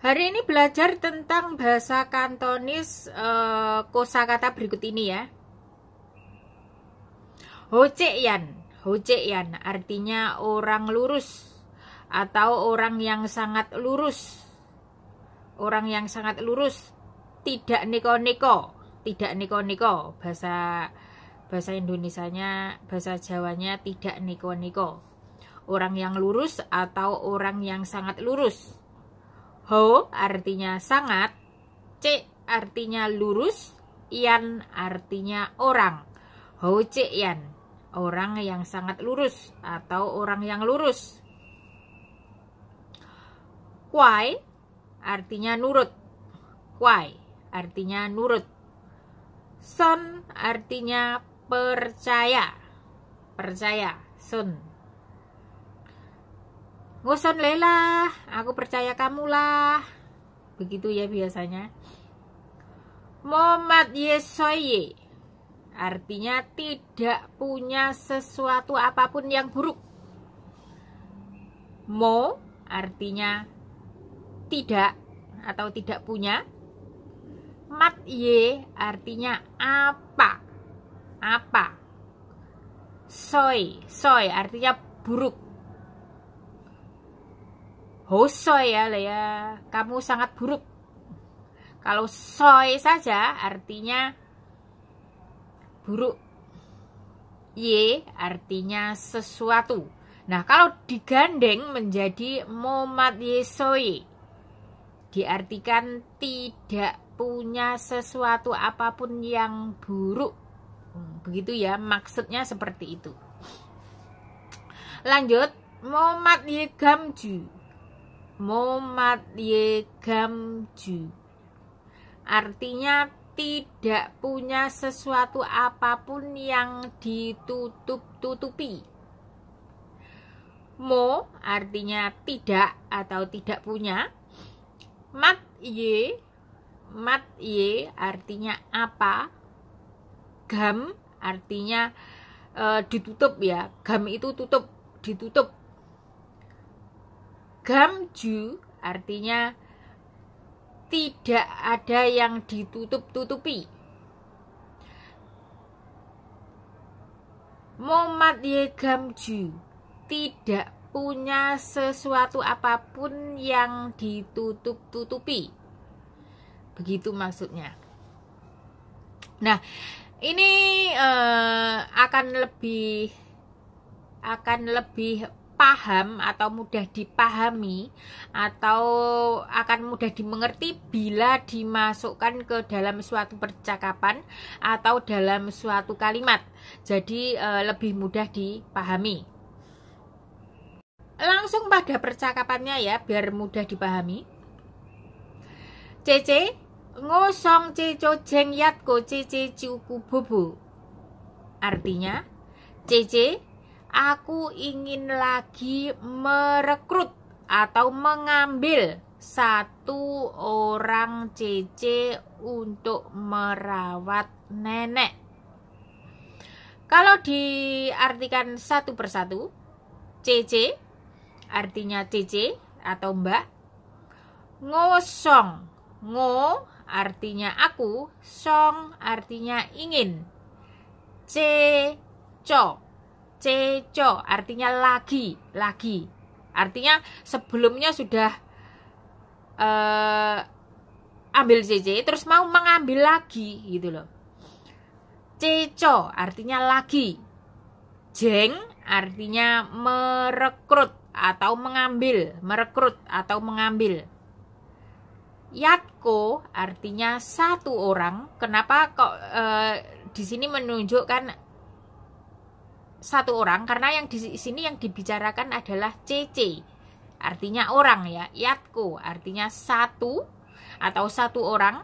Hari ini belajar tentang bahasa Kantonis, kosakata berikut ini ya. Hoceyan, hoceyan artinya orang lurus atau orang yang sangat lurus. Orang yang sangat lurus, tidak neko-neko, tidak neko-neko. Bahasa Indonesianya, bahasa Jawanya tidak neko-neko. Orang yang lurus atau orang yang sangat lurus. Ho artinya sangat, ce artinya lurus, yan artinya orang. Ho ce yan, orang yang sangat lurus atau orang yang lurus. Kwai artinya nurut, kwai artinya nurut. Son artinya percaya, percaya, son. Ngoson Lela, aku percaya kamu lah. Begitu ya biasanya. Momat yesoye artinya tidak punya sesuatu apapun yang buruk. Mo artinya tidak atau tidak punya. Mat ye artinya apa, apa. Soy, soy artinya buruk. Hosoy ya, kamu sangat buruk. Kalau soy saja artinya buruk. Ye artinya sesuatu. Nah, kalau digandeng menjadi momat yesoy, diartikan tidak punya sesuatu apapun yang buruk. Begitu ya, maksudnya seperti itu. Lanjut, momat ye gamju. Momat ye gamju artinya tidak punya sesuatu apapun yang ditutup-tutupi. Mo artinya tidak atau tidak punya. Mat ye artinya apa. Gam artinya ditutup ya. Gam itu tutup, ditutup. Gamju artinya tidak ada yang ditutup-tutupi. Momat ye gamju tidak punya sesuatu apapun yang ditutup-tutupi. Begitu maksudnya. Nah, ini akan lebih paham atau mudah dipahami atau akan mudah dimengerti bila dimasukkan ke dalam suatu percakapan atau dalam suatu kalimat. Jadi lebih mudah dipahami. Langsung pada percakapannya ya, biar mudah dipahami. Cece ngosong ceco jeng yatko cece ciuku bobo. Artinya, Cece, aku ingin lagi merekrut atau mengambil satu orang Cece untuk merawat nenek. Kalau diartikan satu persatu, Cece artinya Cece atau Mbak. Ngosong, ngo artinya aku, song artinya ingin. Ceco, ceco artinya lagi. Artinya sebelumnya sudah ambil CC terus mau mengambil lagi gitu loh. Ceco artinya lagi. Jeng artinya merekrut atau mengambil, merekrut atau mengambil. Yatko artinya satu orang. Kenapa kok di sini menunjukkan satu orang? Karena yang di sini yang dibicarakan adalah CC, artinya orang ya. Yatko artinya satu atau satu orang.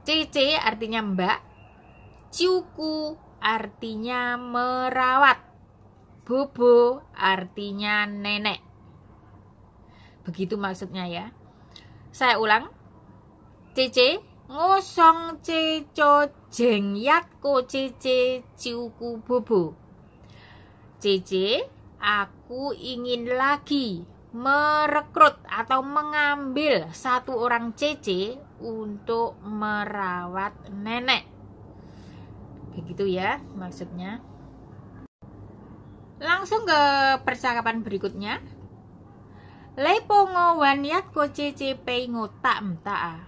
CC artinya mbak. Ciuku artinya merawat. Bobo artinya nenek. Begitu maksudnya ya. Saya ulang. CC ngosong ceco jeng yatko cece ciuku bobo. Cece, aku ingin lagi merekrut atau mengambil satu orang cece untuk merawat nenek. Begitu ya maksudnya. Langsung ke percakapan berikutnya. Lepongo waniat ko cece pengo tak mtaa.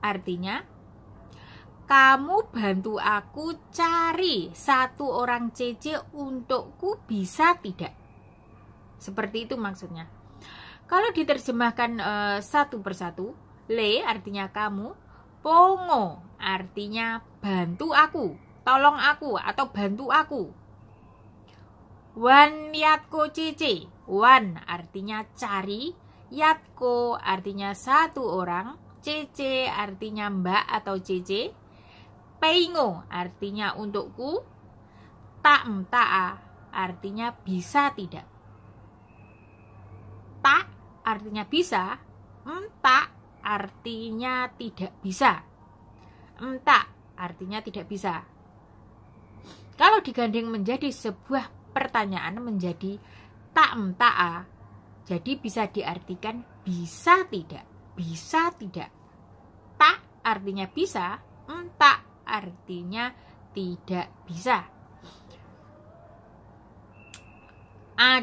Artinya, kamu bantu aku cari satu orang cece untukku bisa tidak? Seperti itu maksudnya. Kalau diterjemahkan satu persatu, le artinya kamu, pongo artinya bantu aku, tolong aku atau bantu aku. Wan yatko cece, wan artinya cari, yatko artinya satu orang, cece artinya mbak atau cece, peingo artinya untukku, tak mtaa artinya bisa tidak. Tak artinya bisa, tak artinya tidak bisa. Tak artinya tidak bisa. Kalau digandeng menjadi sebuah pertanyaan menjadi tak mtaa, jadi bisa diartikan bisa tidak, bisa tidak. Tak artinya bisa, tak artinya tidak bisa.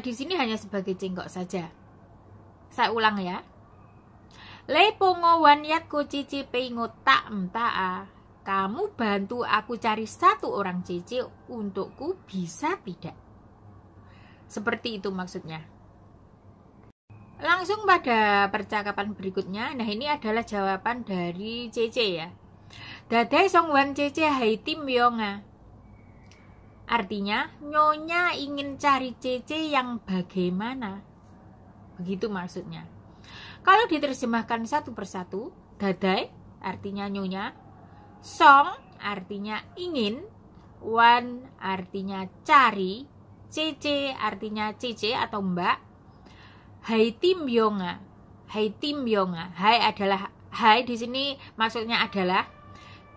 Di sini hanya sebagai cengkok saja. Saya ulang ya. Le pongo wan yat ko cici pengo tak mtaa. Kamu bantu aku cari satu orang cece untukku bisa tidak? Seperti itu maksudnya. Langsung pada percakapan berikutnya. Nah, ini adalah jawaban dari cece ya. Dadai songwan cece haitim yonga. Artinya, nyonya ingin cari cece yang bagaimana? Begitu maksudnya. Kalau diterjemahkan satu persatu, dadai artinya nyonya, song artinya ingin, wan artinya cari, cece artinya cece atau mbak, hai tim yonga. Hai tim yonga. Hai adalah hai di sini maksudnya adalah,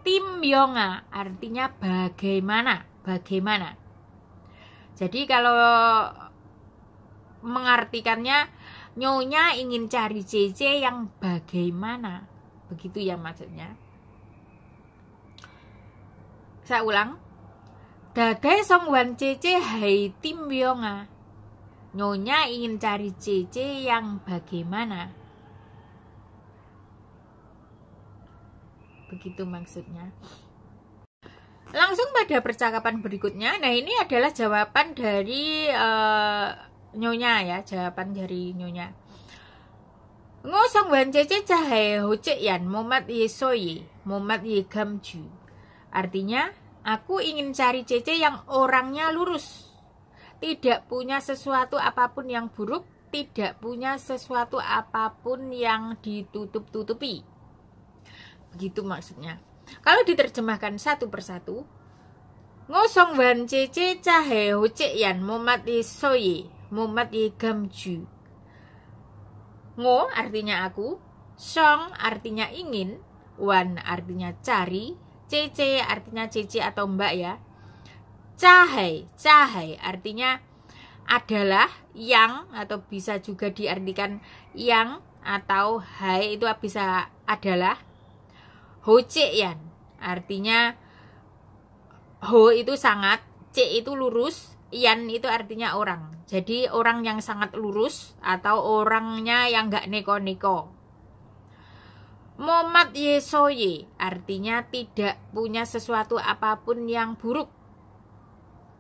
tim yonga artinya bagaimana, bagaimana. Jadi kalau mengartikannya, nyonya ingin cari cece yang bagaimana, begitu ya maksudnya. Saya ulang. Dadai songwan cece hai tim yonga. Nyonya ingin cari cece yang bagaimana. Begitu maksudnya. Langsung pada percakapan berikutnya. Nah, ini adalah jawaban dari nyonya ya. Jawaban dari nyonya. Ngosong wan cece cahe hocek yan momat ye soye momat ye gamju. Artinya, aku ingin cari cece yang orangnya lurus, tidak punya sesuatu apapun yang buruk, tidak punya sesuatu apapun yang ditutup-tutupi. Begitu maksudnya. Kalau diterjemahkan satu persatu, ngosong wan cece cahe hocek yan momat ye soye momat ye gamju. Ngo artinya aku, song artinya ingin, wan artinya cari, cece artinya cece atau mbak ya. Cahai, cahai artinya adalah, yang atau bisa juga diartikan yang atau hai itu bisa adalah. Hoceyan artinya ho itu sangat, c itu lurus, yan itu artinya orang. Jadi orang yang sangat lurus atau orangnya yang gak neko-neko. Momat yesoye artinya tidak punya sesuatu apapun yang buruk.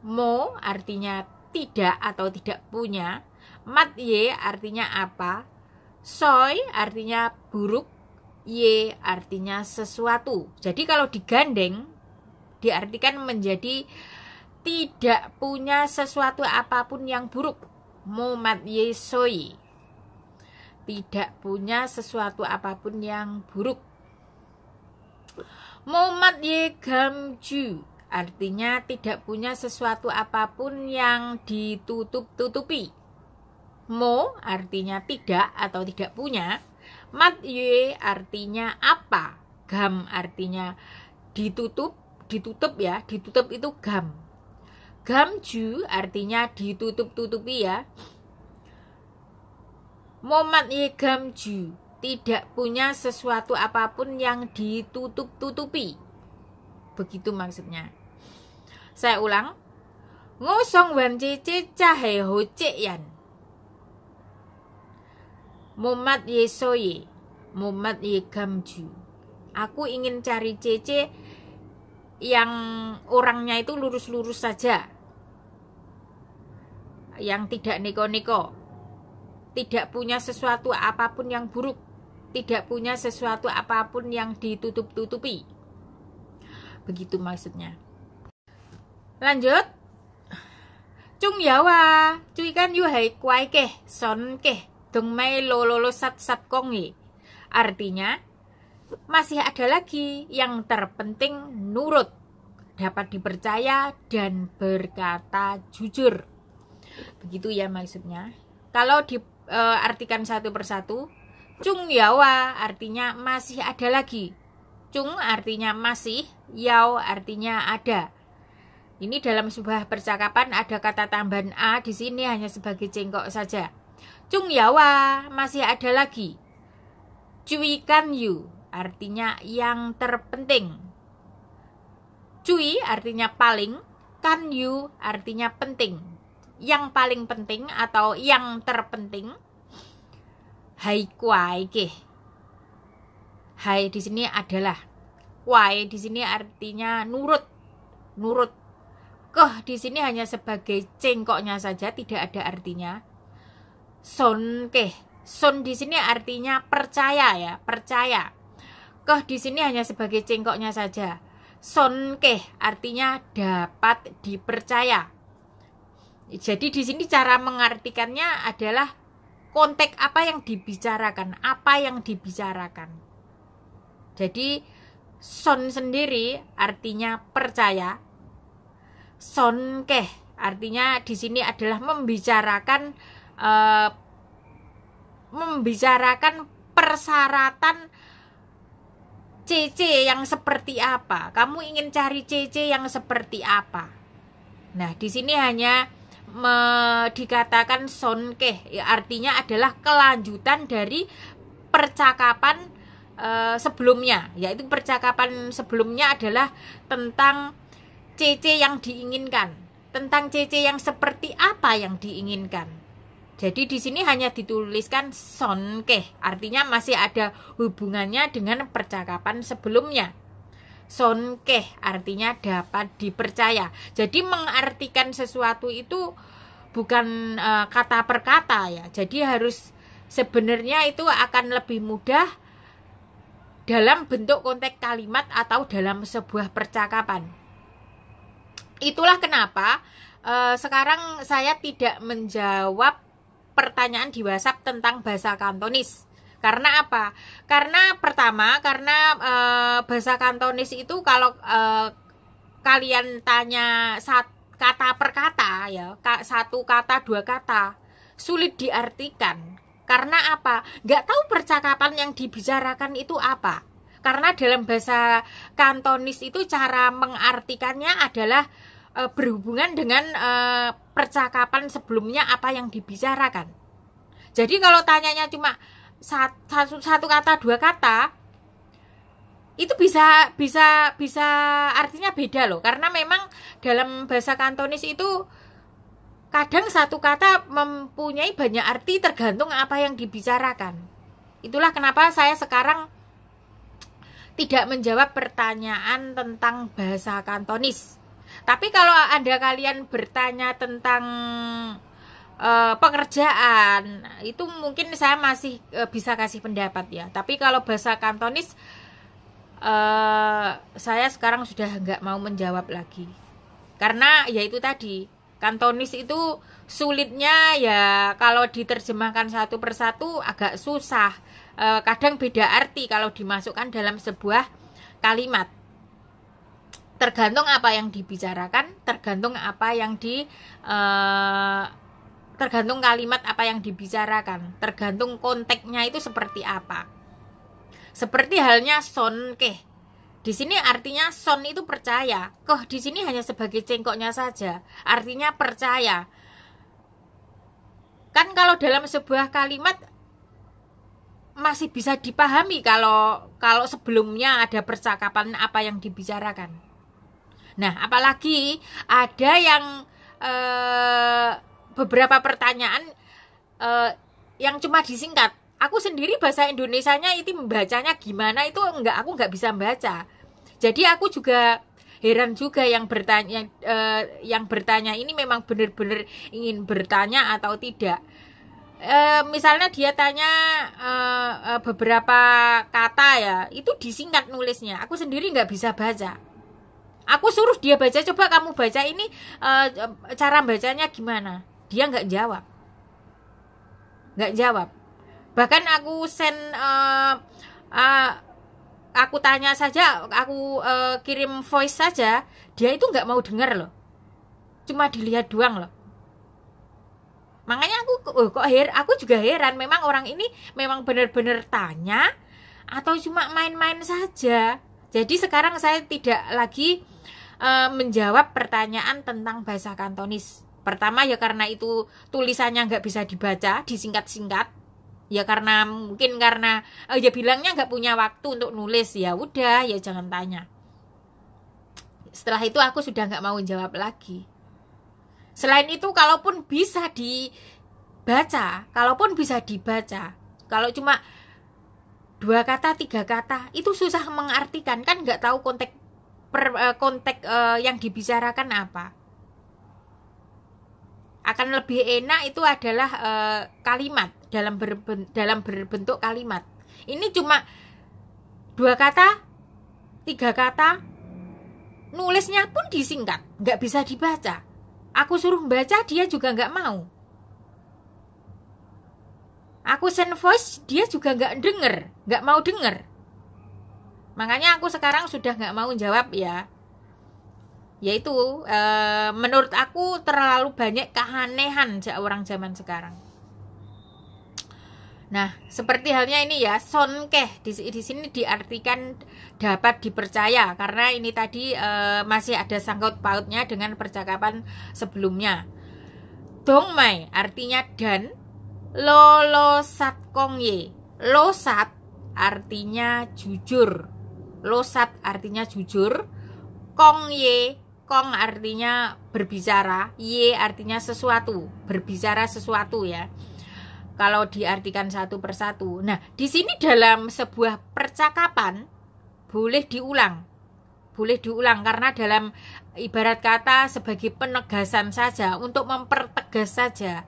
Mo artinya tidak atau tidak punya. Mat ye artinya apa. Soy artinya buruk. Ye artinya sesuatu. Jadi kalau digandeng diartikan menjadi tidak punya sesuatu apapun yang buruk. Momat yesoye, tidak punya sesuatu apapun yang buruk. Momat ye gamju artinya tidak punya sesuatu apapun yang ditutup-tutupi. Mo artinya tidak atau tidak punya. Mat ye artinya apa. Gam artinya ditutup, ditutup ya, ditutup itu gam. Gamju artinya ditutup-tutupi ya. Momat ye gamju, tidak punya sesuatu apapun yang ditutup-tutupi. Begitu maksudnya. Saya ulang. Ngosong wan cece cahe hocek yan. Momat ye soye, momat ye gamju. Aku ingin cari cece yang orangnya itu lurus-lurus saja, yang tidak neko-neko, tidak punya sesuatu apapun yang buruk, tidak punya sesuatu apapun yang ditutup-tutupi. Begitu maksudnya. Lanjut. Chung yawa, cuy kan yu hai kuai keh, son keh, dong mai lo sat kong ye. Artinya, masih ada lagi yang terpenting nurut, dapat dipercaya dan berkata jujur. Begitu ya maksudnya. Kalau diartikan satu persatu, chung yawa artinya masih ada lagi. Chung artinya masih, yao artinya ada. Ini dalam sebuah percakapan ada kata tambahan a di sini hanya sebagai cengkok saja. Chung yawa masih ada lagi. Cuikan yu artinya yang terpenting. Cui artinya paling, kan yu artinya penting. Yang paling penting atau yang terpenting. Hai kuai ke. Hai di sini adalah. Kuai di sini artinya nurut. Nurut. Keh di sini hanya sebagai cengkoknya saja, tidak ada artinya. Son ke. Son di sini artinya percaya ya, percaya. Keh di sini hanya sebagai cengkoknya saja. Son keh artinya dapat dipercaya. Jadi di sini cara mengartikannya adalah konteks apa yang dibicarakan, apa yang dibicarakan. Jadi son sendiri artinya percaya. Son keh artinya di sini adalah membicarakan persyaratan CC yang seperti apa? Kamu ingin cari CC yang seperti apa? Nah, di sini hanya dikatakan sonkeh, ya, artinya adalah kelanjutan dari percakapan sebelumnya. Yaitu percakapan sebelumnya adalah tentang CC yang diinginkan, tentang CC yang seperti apa yang diinginkan. Jadi di sini hanya dituliskan sonkeh, artinya masih ada hubungannya dengan percakapan sebelumnya. Sonkeh artinya dapat dipercaya. Jadi mengartikan sesuatu itu bukan kata per kata ya. Jadi harus sebenarnya itu akan lebih mudah dalam bentuk konteks kalimat atau dalam sebuah percakapan. Itulah kenapa sekarang saya tidak menjawab pertanyaan di WhatsApp tentang bahasa Kantonis. Karena apa? Karena pertama, karena bahasa Kantonis itu kalau kalian tanya kata per kata ya, satu kata, dua kata, sulit diartikan. Karena apa? Nggak tahu percakapan yang dibicarakan itu apa. Karena dalam bahasa Kantonis itu cara mengartikannya adalah berhubungan dengan percakapan sebelumnya apa yang dibicarakan. Jadi kalau tanyanya cuma satu kata, dua kata, itu bisa artinya beda loh. Karena memang dalam bahasa Kantonis itu kadang satu kata mempunyai banyak arti tergantung apa yang dibicarakan. Itulah kenapa saya sekarang tidak menjawab pertanyaan tentang bahasa Kantonis. Tapi kalau ada kalian bertanya tentang pekerjaan, itu mungkin saya masih bisa kasih pendapat ya. Tapi kalau bahasa Kantonis, saya sekarang sudah nggak mau menjawab lagi. Karena ya itu tadi, Kantonis itu sulitnya ya kalau diterjemahkan satu persatu agak susah. Kadang beda arti kalau dimasukkan dalam sebuah kalimat. Tergantung apa yang dibicarakan, tergantung apa yang tergantung kalimat apa yang dibicarakan, tergantung konteksnya itu seperti apa. Seperti halnya sonkeh. Di sini artinya son itu percaya. Kok di sini hanya sebagai cengkoknya saja, artinya percaya. Kan kalau dalam sebuah kalimat masih bisa dipahami kalau sebelumnya ada percakapan apa yang dibicarakan. Nah, apalagi ada yang beberapa pertanyaan yang cuma disingkat. Aku sendiri bahasa Indonesianya itu membacanya gimana itu aku nggak bisa baca. Jadi aku juga heran juga yang bertanya ini memang benar-benar ingin bertanya atau tidak. Misalnya dia tanya beberapa kata ya, itu disingkat nulisnya. Aku sendiri nggak bisa baca. Aku suruh dia baca, coba kamu baca ini cara bacanya gimana? Dia nggak jawab. Bahkan aku aku tanya saja, aku kirim voice saja, dia itu nggak mau dengar loh. Cuma dilihat doang loh. Makanya aku juga heran, memang orang ini memang benar-benar tanya atau cuma main-main saja. Jadi sekarang saya tidak lagi menjawab pertanyaan tentang bahasa Kantonis. Pertama ya karena itu tulisannya nggak bisa dibaca, disingkat-singkat. Ya mungkin karena ya bilangnya nggak punya waktu untuk nulis, ya udah ya jangan tanya. Setelah itu aku sudah nggak mau jawab lagi. Selain itu kalaupun bisa dibaca, kalau cuma 2 kata 3 kata itu susah mengartikan, kan nggak tahu konteks yang dibicarakan apa. Akan lebih enak itu adalah kalimat dalam berbentuk kalimat. Ini cuma 2 kata 3 kata, nulisnya pun disingkat, nggak bisa dibaca. Aku suruh baca dia juga nggak mau. Aku send voice dia juga nggak mau denger. Makanya aku sekarang sudah nggak mau jawab ya. Yaitu menurut aku terlalu banyak keanehan orang zaman sekarang. Nah, seperti halnya ini ya, sonkeh di sini diartikan dapat dipercaya, karena ini tadi masih ada sangkut pautnya dengan percakapan sebelumnya. Dongmai artinya dan, lolosat kongye, losat artinya jujur, kongye, kong artinya berbicara, ye artinya sesuatu, berbicara sesuatu ya. Kalau diartikan satu persatu. Nah, di sini dalam sebuah percakapan boleh diulang karena dalam ibarat kata sebagai penegasan saja, untuk mempertegas saja.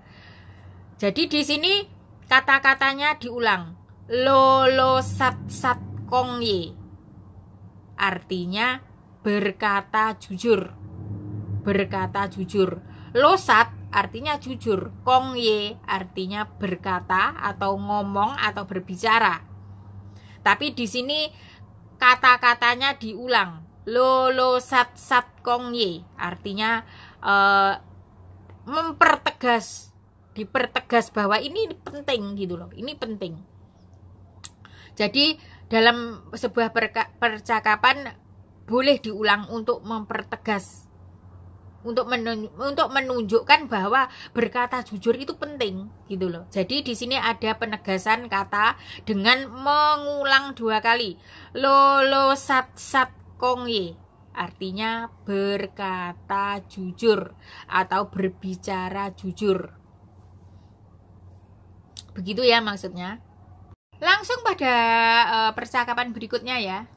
Jadi di sini kata-katanya diulang. Lolo sat sat kongye artinya berkata jujur. Losat artinya jujur, kongye artinya berkata atau ngomong atau berbicara. Tapi di sini kata-katanya diulang. Lolo sat sat kongye artinya dipertegas bahwa ini penting gitu loh. Ini penting. Jadi dalam sebuah percakapan boleh diulang untuk mempertegas, untuk menunjukkan bahwa berkata jujur itu penting gitu loh. Jadi di sini ada penegasan kata dengan mengulang 2 kali. Lolo sat sat kongye artinya berkata jujur atau berbicara jujur. Begitu ya maksudnya. Langsung pada percakapan berikutnya ya.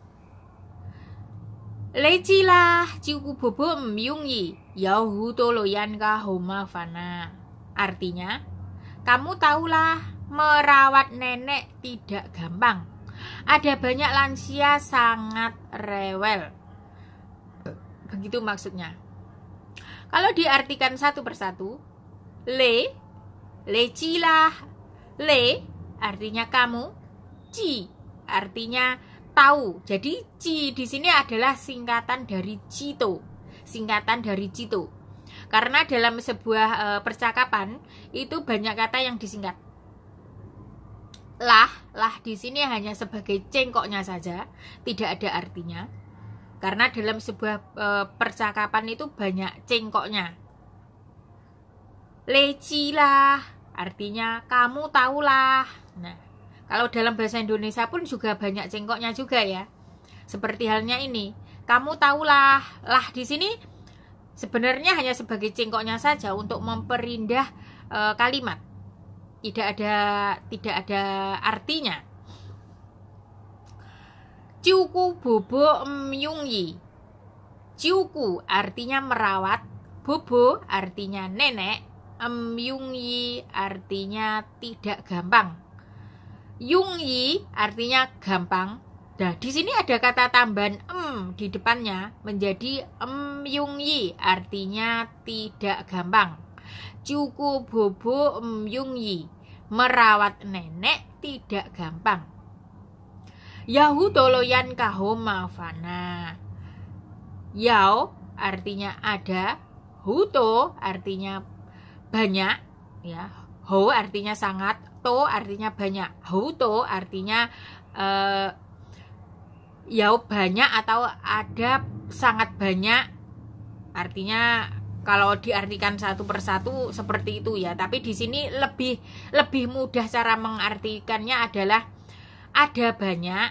Lecilah ciuku bobo myungyi yahu toloyan ka homa fana. Artinya, kamu tahulah merawat nenek tidak gampang. Ada banyak lansia sangat rewel. Begitu maksudnya. Kalau diartikan satu persatu, lecilah, le artinya kamu, ci artinya tahu. Jadi ci di sini adalah singkatan dari cito. Karena dalam sebuah percakapan itu banyak kata yang disingkat. Lah di sini hanya sebagai cengkoknya saja, tidak ada artinya. Karena dalam sebuah percakapan itu banyak cengkoknya. Lecilah artinya kamu tahulah. Nah, Kalau dalam bahasa Indonesia pun juga banyak cengkoknya juga ya. Seperti halnya ini. Kamu tahulah, lah di sini sebenarnya hanya sebagai cengkoknya saja untuk memperindah kalimat. Tidak ada artinya. Ciuku bobo myungyi. Ciuku artinya merawat, bobo artinya nenek, myungyi artinya tidak gampang. Yungyi artinya gampang. Nah, di sini ada kata tambahan di depannya menjadi yungyi artinya tidak gampang. Cuku bobo yungyi, merawat nenek tidak gampang. Yahu doloyan kahoma fana. Yao artinya ada, huto artinya banyak, ya. Ho artinya sangat, to artinya banyak, huto artinya yao banyak atau ada sangat banyak. Artinya kalau diartikan satu persatu seperti itu ya. Tapi di sini lebih mudah cara mengartikannya adalah ada banyak.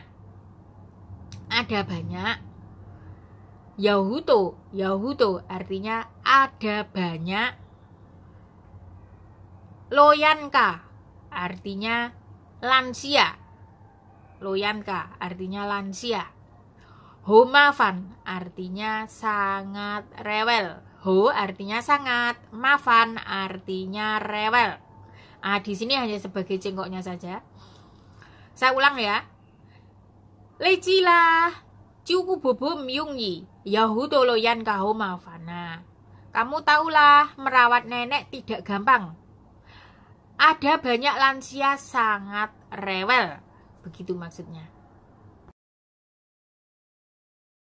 Yahuto artinya ada banyak. Loyanka artinya lansia. Loyanka artinya lansia. Homafan artinya sangat rewel. Ho artinya sangat, mafan artinya rewel. Di sini hanya sebagai cengkoknya saja. Saya ulang ya. Lecilah, cuku bobo myungyi, yahudo loyanka homafana. Kamu tahulah merawat nenek tidak gampang. Ada banyak lansia sangat rewel. Begitu maksudnya.